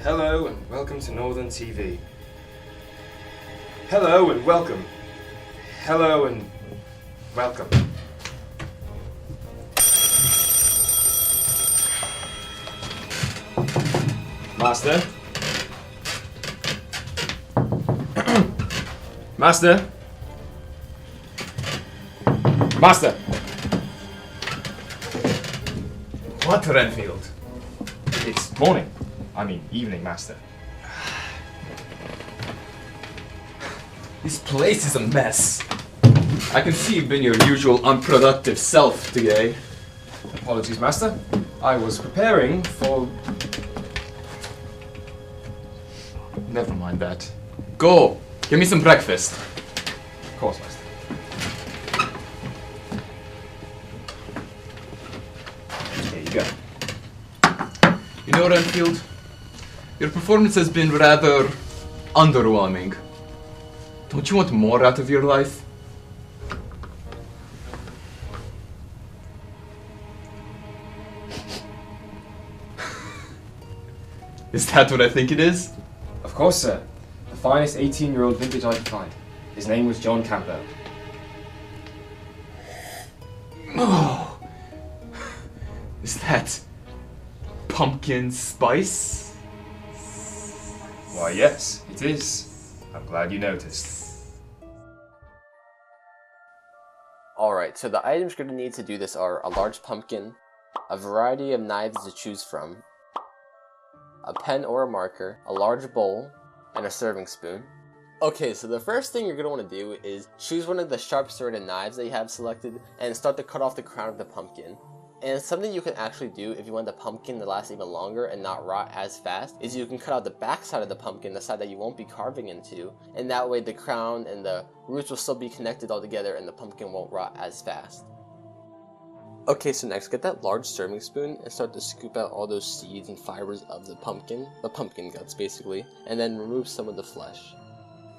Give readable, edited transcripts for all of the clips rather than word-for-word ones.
Hello and welcome to Northern TV. Hello and welcome. Hello and welcome. Master? Master? Master! What, Renfield? It's morning. I mean, evening, Master. This place is a mess. I can see you've been your usual unproductive self today. Apologies, Master. I was preparing for... Never mind that. Go! Give me some breakfast. Of course, Master. Here you go. You know, Renfield, your performance has been rather underwhelming. Don't you want more out of your life? Is that what I think it is? Of course, sir. The finest 18-year-old vintage I could find. His name was John Campbell. Oh. Is that pumpkin spice? Why, yes, it is. I'm glad you noticed. Alright, so the items you're going to need to do this are a large pumpkin, a variety of knives to choose from, a pen or a marker, a large bowl, and a serving spoon. Okay, so the first thing you're going to want to do is choose one of the sharp-sworded knives that you have selected and start to cut off the crown of the pumpkin. And something you can actually do if you want the pumpkin to last even longer and not rot as fast is you can cut out the back side of the pumpkin, the side that you won't be carving into, and that way the crown and the roots will still be connected all together and the pumpkin won't rot as fast. Okay, so next get that large serving spoon and start to scoop out all those seeds and fibers of the pumpkin guts basically, and then remove some of the flesh.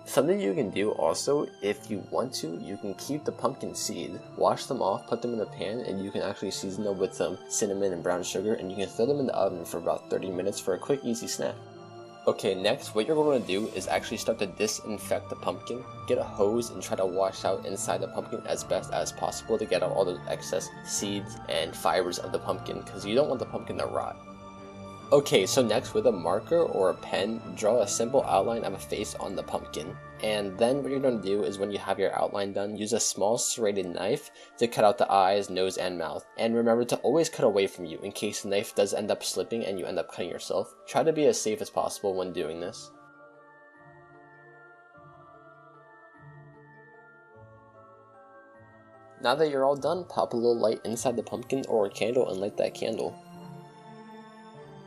Something you can do also, if you want to, you can keep the pumpkin seed, wash them off, put them in a pan, and you can actually season them with some cinnamon and brown sugar, and you can throw them in the oven for about 30 minutes for a quick, easy snack. Okay, next, what you're going to do is actually start to disinfect the pumpkin. Get a hose and try to wash out inside the pumpkin as best as possible to get out all those excess seeds and fibers of the pumpkin, because you don't want the pumpkin to rot. Okay, so next with a marker or a pen, draw a simple outline of a face on the pumpkin. And then what you're going to do is when you have your outline done, use a small serrated knife to cut out the eyes, nose, and mouth. And remember to always cut away from you in case the knife does end up slipping and you end up cutting yourself. Try to be as safe as possible when doing this. Now that you're all done, pop a little light inside the pumpkin or a candle and light that candle.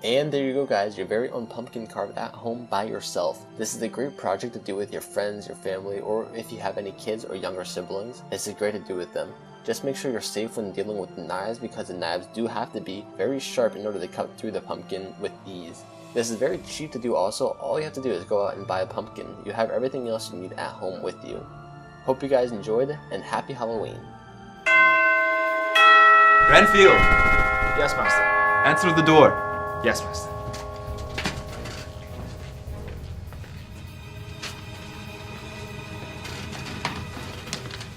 And there you go guys, your very own pumpkin carved at home by yourself. This is a great project to do with your friends, your family, or if you have any kids or younger siblings, this is great to do with them. Just make sure you're safe when dealing with the knives because the knives do have to be very sharp in order to cut through the pumpkin with ease. This is very cheap to do also, all you have to do is go out and buy a pumpkin. You have everything else you need at home with you. Hope you guys enjoyed, and happy Halloween. Renfield! Yes, Master. Answer the door. Yes, Master.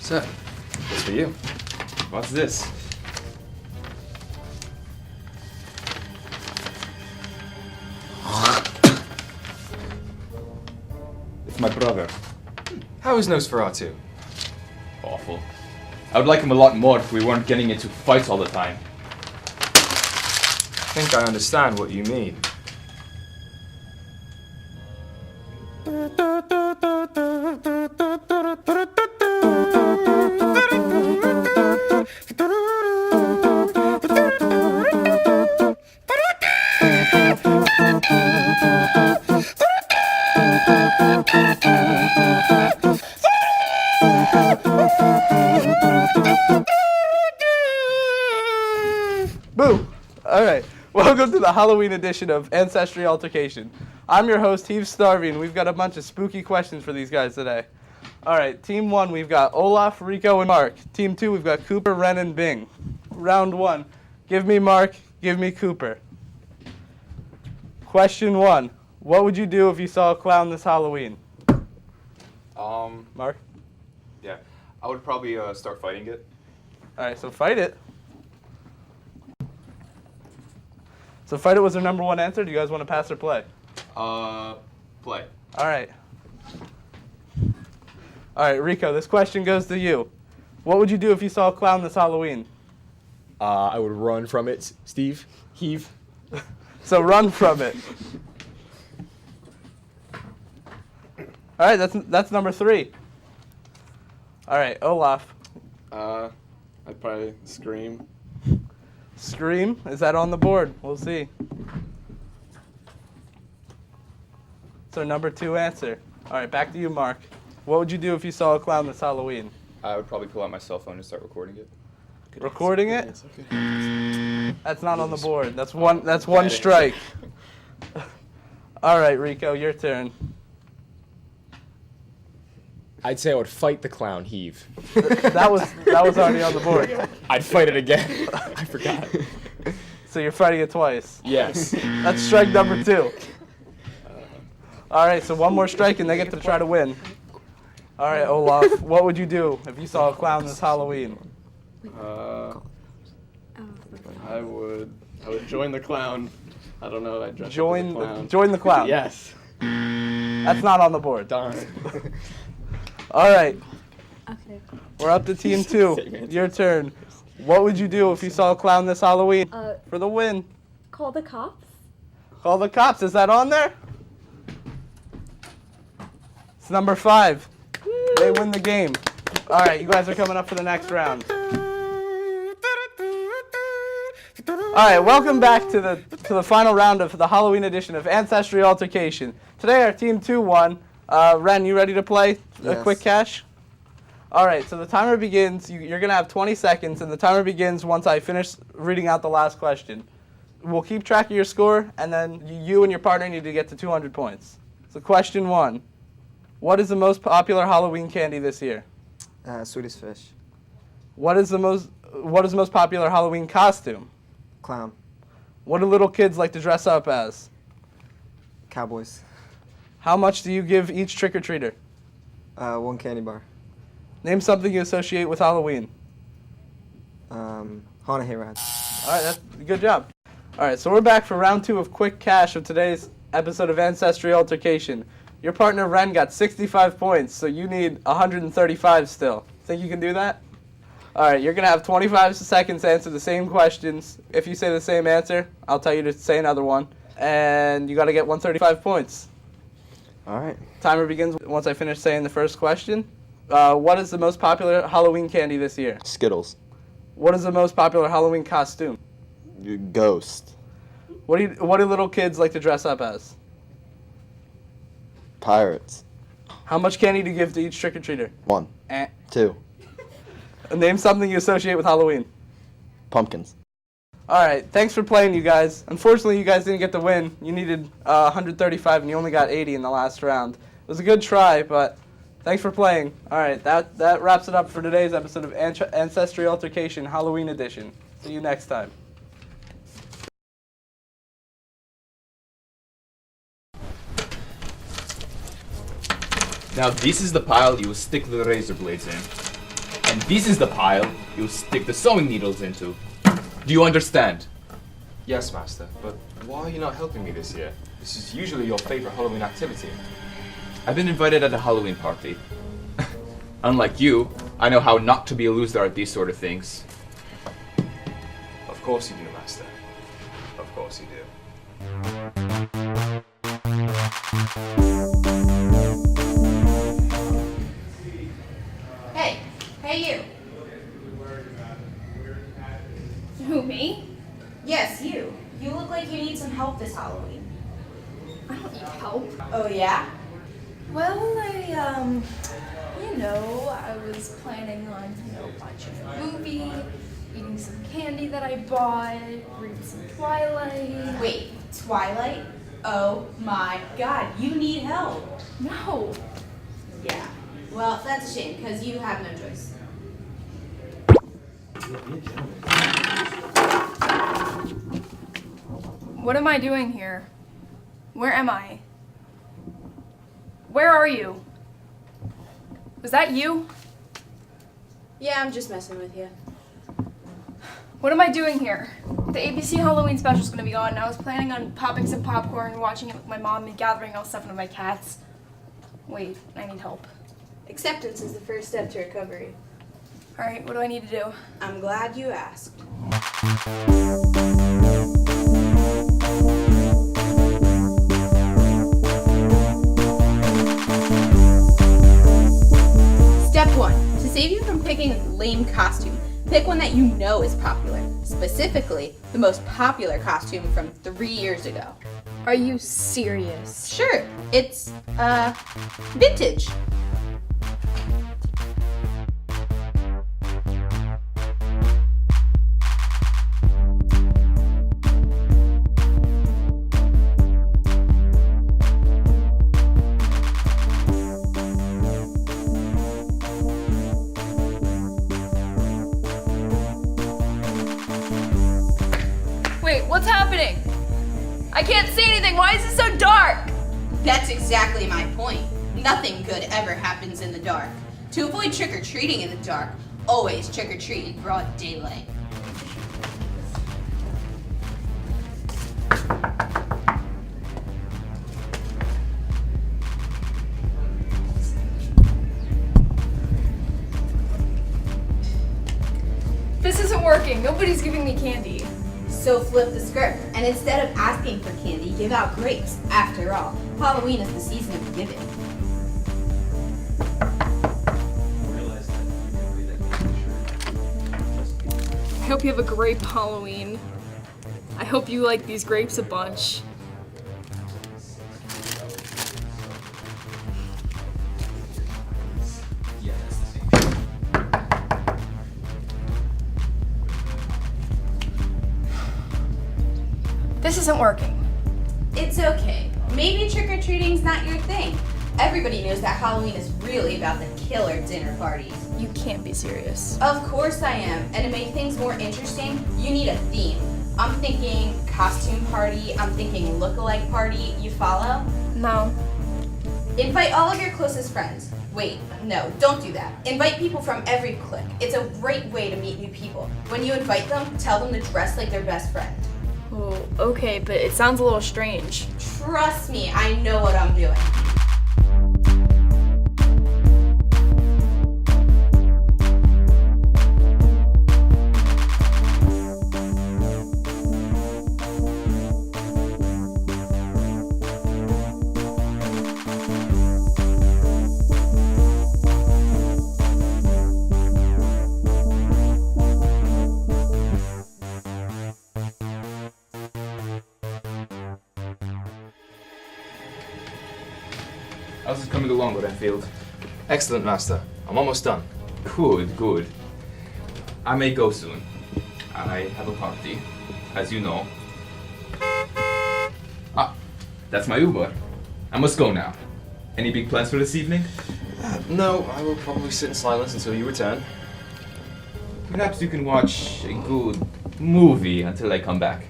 Sir, it's for you. What's this? It's my brother. How is Nosferatu? Awful. I would like him a lot more if we weren't getting into fights all the time. I think I understand what you mean. Boo! Alright, welcome to the Halloween edition of Ancestry Altercation. I'm your host, Heave Starvey, and we've got a bunch of spooky questions for these guys today. Alright, Team 1, we've got Olaf, Rico, and Mark. Team 2, we've got Cooper, Ren, and Bing. Round 1, give me Mark, give me Cooper. Question 1, What would you do if you saw a clown this Halloween? Mark? Yeah, I would probably start fighting it. All right, so fight it. So fight it was their number one answer. Do you guys want to pass or play? Play. All right. All right, Rico, this question goes to you. What would you do if you saw a clown this Halloween? I would run from it. Steve, heave. So run from it. All right, that's number 3. All right, Olaf. I'd probably scream. Scream. Is that on the board? We'll see. It's our number 2 answer. All right, back to you, Mark. What would you do if you saw a clown this Halloween? I would probably pull out my cell phone and start recording it. Recording it? That's not on the board. That's one strike. All right, Rico, your turn. I'd say I would fight the clown, heave. That was already on the board. I'd fight it again. I forgot. So you're fighting it twice. Yes. That's strike number 2. All right, so one more strike and they get to try to win. All right, Olaf, what would you do if you saw a clown this Halloween? I would join the clown. I don't know. I'd dress up as a clown. Join the clown. Yes. That's not on the board. Darn. All right, Okay. we're up to team 2. Your turn. What would you do if you saw a clown this Halloween for the win? Call the cops. Call the cops. Is that on there? It's number 5. They win the game. All right, you guys are coming up for the next round. All right, welcome back to the final round of the Halloween edition of Ancestry Altercation. Today our team 2 won. Ren, you ready to play a quick cash? All right, so the timer begins. You're going to have 20 seconds, and the timer begins once I finish reading out the last question. We'll keep track of your score, and then you and your partner need to get to 200 points. So question 1. What is the most popular Halloween candy this year? Swedish fish. What is the most popular Halloween costume? Clown. What do little kids like to dress up as? Cowboys. How much do you give each trick-or-treater? 1 candy bar. Name something you associate with Halloween. Haunted Hayrides. All right, that's good job. All right, so we're back for round 2 of Quick Cash of today's episode of Ancestry Altercation. Your partner, Ren, got 65 points, so you need 135 still. Think you can do that? All right, you're going to have 25 seconds to answer the same questions. If you say the same answer, I'll tell you to say another one. And you got to get 135 points. All right. Timer begins once I finish saying the first question. What is the most popular Halloween candy this year? Skittles. What is the most popular Halloween costume? Ghost. What do little kids like to dress up as? Pirates. How much candy do you give to each trick-or-treater? 1. 2. Name something you associate with Halloween. Pumpkins. All right, thanks for playing, you guys. Unfortunately, you guys didn't get the win. You needed 135, and you only got 80 in the last round. It was a good try, but thanks for playing. All right, that wraps it up for today's episode of Ancestry Altercation Halloween Edition. See you next time. Now this is the pile you will stick the razor blades in. And this is the pile you will stick the sewing needles into. Do you understand? Yes, Master, but why are you not helping me this year? This is usually your favorite Halloween activity. I've been invited at a Halloween party. Unlike you, I know how not to be a loser at these sort of things. Of course you do, Master. Of course you do. Hey, you. Who, me? Yes, you. You look like you need some help this Halloween. I don't need help. Oh, yeah? Well, I was planning on, watching a movie, eating some candy that I bought, reading some Twilight. Wait, Twilight? Oh my god, you need help. No. Yeah. Well, that's a shame, because you have no choice. What am I doing here? Where am I? Where are you? Was that you? Yeah, I'm just messing with you. What am I doing here? The ABC Halloween Special is gonna be on, and I was planning on popping some popcorn, watching it with my mom, and gathering all stuff into my cats. Wait, I need help. Acceptance is the first step to recovery. Alright, what do I need to do? I'm glad you asked. Step 1. To save you from picking a lame costume, pick one that you know is popular. Specifically, the most popular costume from 3 years ago. Are you serious? Sure, it's, vintage. Wait, what's happening? I can't see anything. Why is it so dark? That's exactly my point. Nothing good ever happens in the dark. To avoid trick-or-treating in the dark, always trick-or-treat in broad daylight. This isn't working. Nobody's giving me candy. So flip the script, and instead of asking for candy, give out grapes. After all, Halloween is the season of giving. I hope you have a grape Halloween. I hope you like these grapes a bunch. This isn't working. It's okay. Maybe trick-or-treating's not your thing. Everybody knows that Halloween is really about the killer dinner parties. You can't be serious. Of course I am, and to make things more interesting, you need a theme. I'm thinking costume party, I'm thinking look-alike party, you follow? No. Invite all of your closest friends. Wait, no, don't do that. Invite people from every clique. It's a great way to meet new people. When you invite them, tell them to dress like their best friend. Oh, okay, but it sounds a little strange. Trust me, I know what I'm doing. How's it coming along, Renfield? Excellent, Master. I'm almost done. Good, good. I may go soon. I have a party, as you know. Ah, that's my Uber. I must go now. Any big plans for this evening? No, I will probably sit in silence until you return. Perhaps you can watch a good movie until I come back.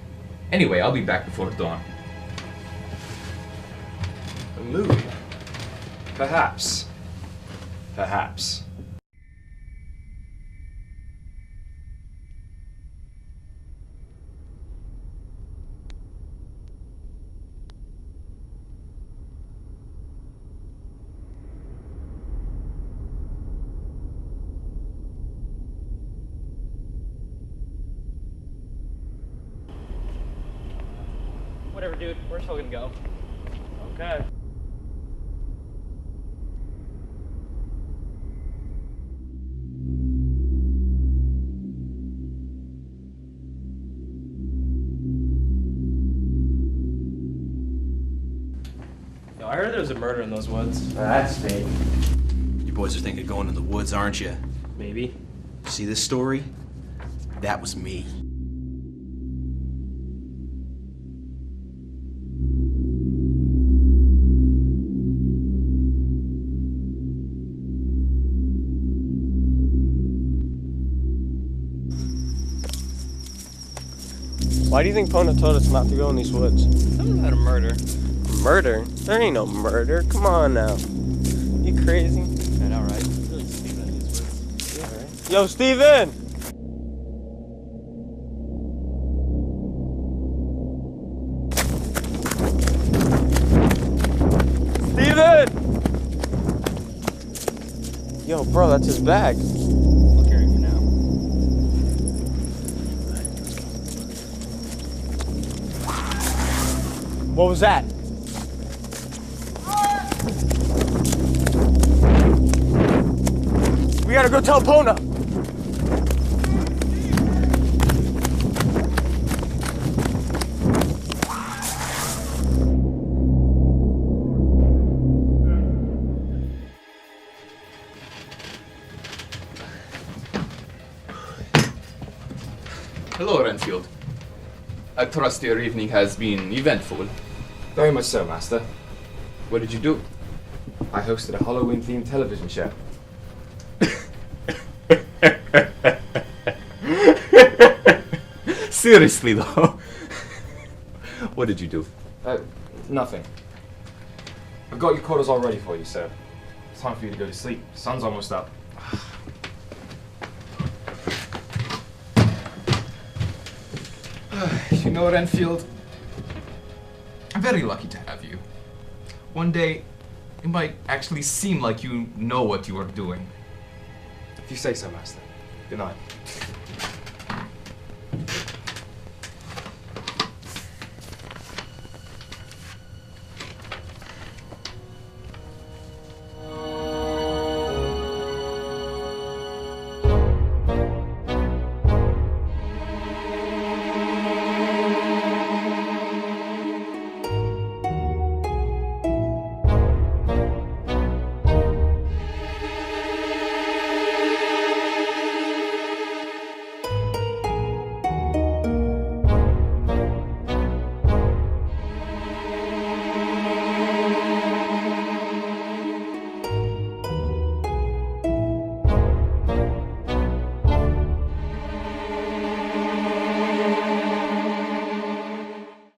Anyway, I'll be back before dawn. A movie? Perhaps. Perhaps. Whatever, dude. We're still gonna go. Okay. Yo, I heard there was a murder in those woods. That's fake. You boys are thinking of going to the woods, aren't you? Maybe. See this story? That was me. Why do you think Pona told us not to go in these woods? Something about a murder. Murder? There ain't no murder. Come on now. You crazy? I know, right? Really Steven in these words. Yeah, right. Yo, Steven! Steven! Yo, bro, that's his bag. I'll carry it for now. What was that? We gotta go tell Pona. Hello, Renfield. I trust your evening has been eventful. Very much so, Master. What did you do? I hosted a Halloween-themed television show. Seriously, though. What did you do? Nothing. I've got your quarters all ready for you, sir. It's time for you to go to sleep. Sun's almost up. You know, Renfield, I'm very lucky to have you. One day, it might actually seem like you know what you are doing. If you say so, Master. Good night.